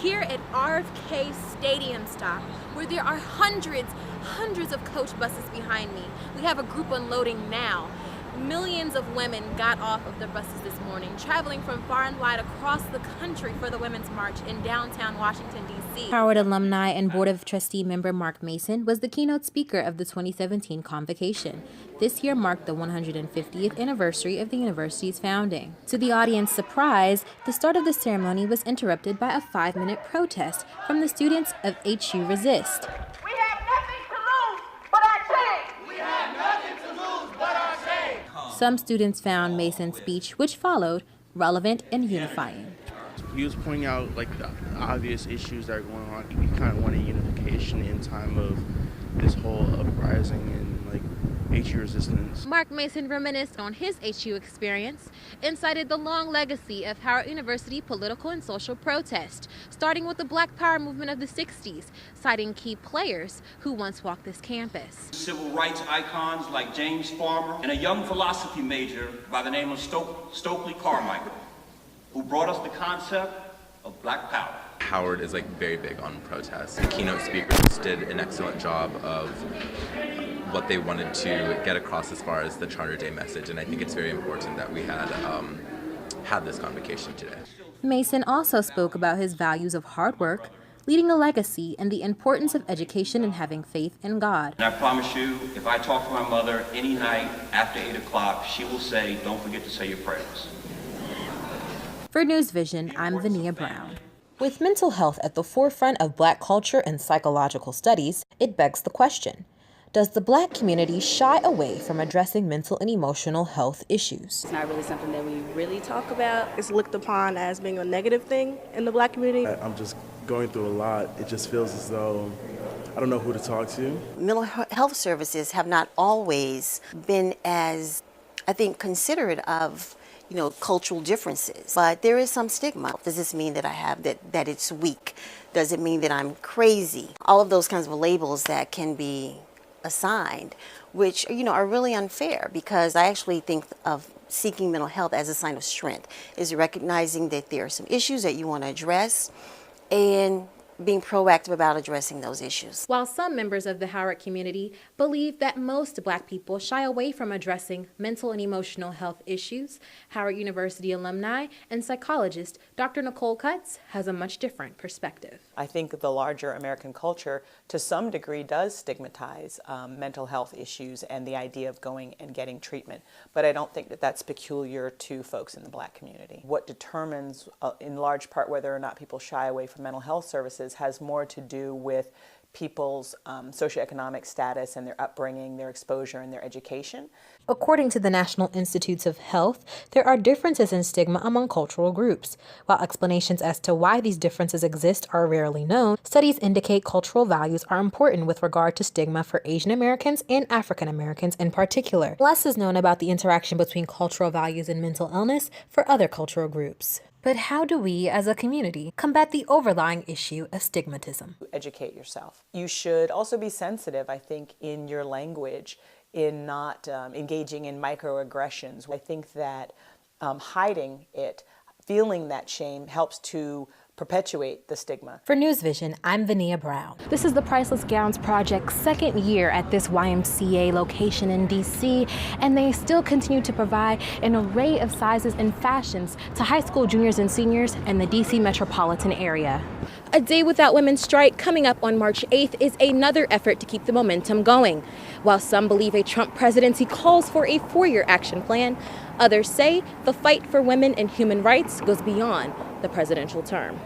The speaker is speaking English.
here at RFK Stadium stop, where there are hundreds of coach buses behind me. We have a group unloading now. Millions of women got off of the buses this morning, traveling from far and wide across the country for the Women's March in downtown Washington, D.C. Howard alumni and Board of Trustee member Mark Mason was the keynote speaker of the 2017 convocation. This year marked the 150th anniversary of the university's founding. To the audience's surprise, the start of the ceremony was interrupted by a 5-minute protest from the students of HU Resist. Some students found Mason's speech, which followed, relevant and unifying. He was pointing out the obvious issues that are going on. He kind of wanted unification in time of this whole uprising and HU resistance. Mark Mason reminisced on his HU experience and cited the long legacy of Howard University political and social protest, starting with the Black Power movement of the 60s, citing key players who once walked this campus. Civil rights icons like James Farmer and a young philosophy major by the name of Stokely Carmichael, who brought us the concept of Black Power. Howard is very big on protest. The keynote speakers did an excellent job of what they wanted to get across as far as the Charter Day message, and I think it's very important that we had this convocation today. Mason also spoke about his values of hard work, leading a legacy, and the importance of education and having faith in God. And I promise you, if I talk to my mother any night after 8 o'clock, she will say, don't forget to say your prayers. For News Vision, I'm Vania Brown. With mental health at the forefront of Black culture and psychological studies, it begs the question: does the Black community shy away from addressing mental and emotional health issues? It's not really something that we really talk about. It's looked upon as being a negative thing in the Black community. I'm just going through a lot. It just feels as though I don't know who to talk to. Mental health services have not always been as, I think, considerate of cultural differences. But there is some stigma. Does this mean that I have that it's weak? Does it mean that I'm crazy? All of those kinds of labels that can be assigned, which are really unfair, because I actually think of seeking mental health as a sign of strength, is recognizing that there are some issues that you want to address and being proactive about addressing those issues. While some members of the Howard community believe that most Black people shy away from addressing mental and emotional health issues, Howard University alumni and psychologist Dr. Nicole Cutts has a much different perspective. I think the larger American culture to some degree does stigmatize mental health issues and the idea of going and getting treatment, but I don't think that that's peculiar to folks in the Black community. What determines in large part whether or not people shy away from mental health services has more to do with people's socioeconomic status and their upbringing, their exposure, and their education. According to the National Institutes of Health, there are differences in stigma among cultural groups. While explanations as to why these differences exist are rarely known, studies indicate cultural values are important with regard to stigma for Asian Americans and African Americans in particular. Less is known about the interaction between cultural values and mental illness for other cultural groups. But how do we, as a community, combat the overlying issue of stigmatism? Educate yourself. You should also be sensitive, I think, in your language, in not engaging in microaggressions. I think that hiding it, feeling that shame, helps to perpetuate the stigma. For News Vision, I'm Vania Brown. This is the Priceless Gowns Project's second year at this YMCA location in DC, and they still continue to provide an array of sizes and fashions to high school juniors and seniors in the DC metropolitan area. A Day Without Women's Strike coming up on March 8th is another effort to keep the momentum going. While some believe a Trump presidency calls for a 4-year action plan, others say the fight for women and human rights goes beyond the presidential term.